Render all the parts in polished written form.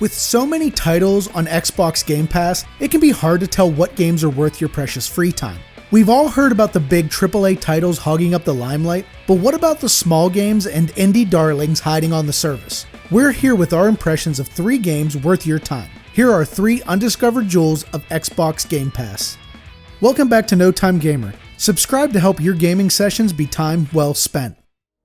With so many titles on Xbox Game Pass, it can be hard to tell what games are worth your precious free time. We've all heard about the big AAA titles hogging up the limelight, but what about the small games and indie darlings hiding on the service? We're here with our impressions of 3 games worth your time. Here are 3 undiscovered jewels of Xbox Game Pass. Welcome back to No Time Gamer. Subscribe to help your gaming sessions be time well spent.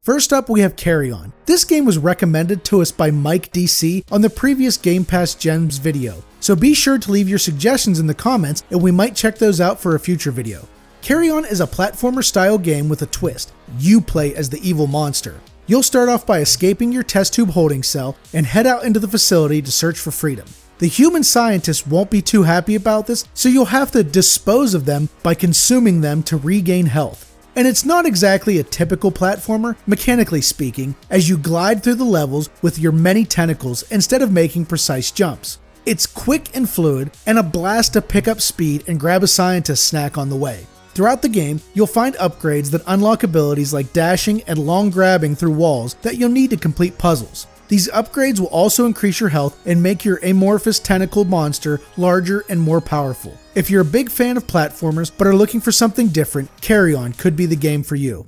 First up, we have Carry On. This game was recommended to us by Mike DC on the previous Game Pass Gems video, so be sure to leave your suggestions in the comments and we might check those out for a future video. Carry On is a platformer style game with a twist. You play as the evil monster. You'll start off by escaping your test tube holding cell and head out into the facility to search for freedom. The human scientists won't be too happy about this, so you'll have to dispose of them by consuming them to regain health. And it's not exactly a typical platformer, mechanically speaking, as you glide through the levels with your many tentacles instead of making precise jumps. It's quick and fluid, and a blast to pick up speed and grab a scientist snack on the way. Throughout the game, you'll find upgrades that unlock abilities like dashing and long grabbing through walls that you'll need to complete puzzles. These upgrades will also increase your health and make your amorphous tentacled monster larger and more powerful. If you're a big fan of platformers but are looking for something different, Carry On could be the game for you.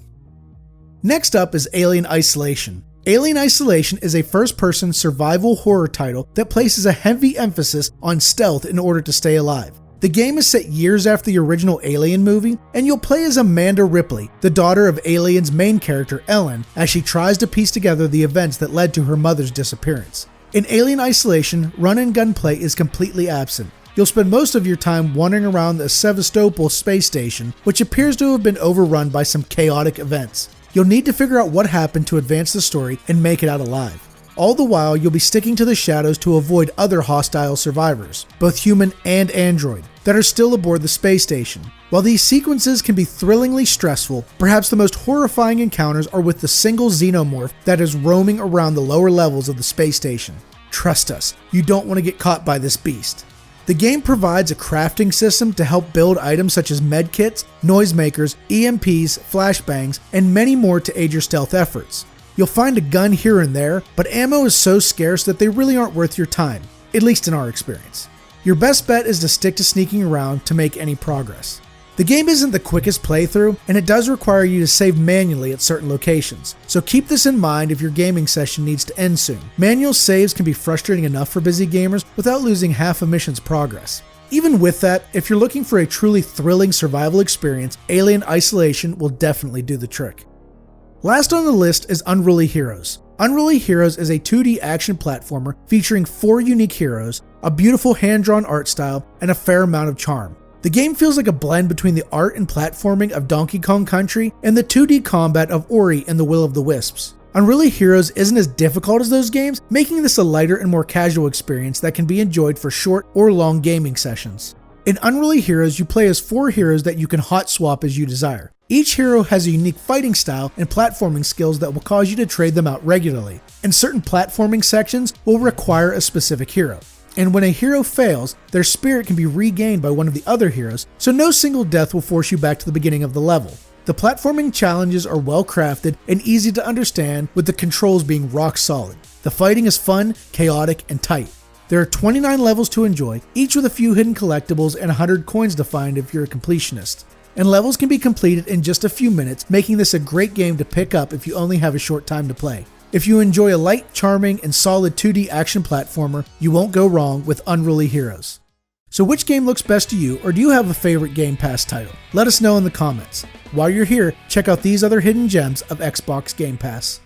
Next up is Alien Isolation. Alien Isolation is a first-person survival horror title that places a heavy emphasis on stealth in order to stay alive. The game is set years after the original Alien movie, and you'll play as Amanda Ripley, the daughter of Alien's main character Ellen, as she tries to piece together the events that led to her mother's disappearance. In Alien Isolation, run and gun play is completely absent. You'll spend most of your time wandering around the Sevastopol space station, which appears to have been overrun by some chaotic events. You'll need to figure out what happened to advance the story and make it out alive. All the while, you'll be sticking to the shadows to avoid other hostile survivors, both human and android, that are still aboard the space station. While these sequences can be thrillingly stressful, perhaps the most horrifying encounters are with the single xenomorph that is roaming around the lower levels of the space station. Trust us, you don't want to get caught by this beast. The game provides a crafting system to help build items such as medkits, noisemakers, EMPs, flashbangs, and many more to aid your stealth efforts. You'll find a gun here and there, but ammo is so scarce that they really aren't worth your time, at least in our experience. Your best bet is to stick to sneaking around to make any progress. The game isn't the quickest playthrough, and it does require you to save manually at certain locations, so keep this in mind if your gaming session needs to end soon. Manual saves can be frustrating enough for busy gamers without losing half a mission's progress. Even with that, if you're looking for a truly thrilling survival experience, Alien Isolation will definitely do the trick. Last on the list is Unruly Heroes. Unruly Heroes is a 2D action platformer featuring 4 unique heroes, a beautiful hand-drawn art style, and a fair amount of charm. The game feels like a blend between the art and platforming of Donkey Kong Country and the 2D combat of Ori and the Will of the Wisps. Unruly Heroes isn't as difficult as those games, making this a lighter and more casual experience that can be enjoyed for short or long gaming sessions. In Unruly Heroes, you play as 4 heroes that you can hot swap as you desire. Each hero has a unique fighting style and platforming skills that will cause you to trade them out regularly, and certain platforming sections will require a specific hero. And when a hero fails, their spirit can be regained by one of the other heroes, so no single death will force you back to the beginning of the level. The platforming challenges are well crafted and easy to understand, with the controls being rock solid. The fighting is fun, chaotic, and tight. There are 29 levels to enjoy, each with a few hidden collectibles and 100 coins to find if you're a completionist. And levels can be completed in just a few minutes, making this a great game to pick up if you only have a short time to play. If you enjoy a light, charming, and solid 2D action platformer, you won't go wrong with Unruly Heroes. So which game looks best to you, or do you have a favorite Game Pass title? Let us know in the comments. While you're here, check out these other hidden gems of Xbox Game Pass.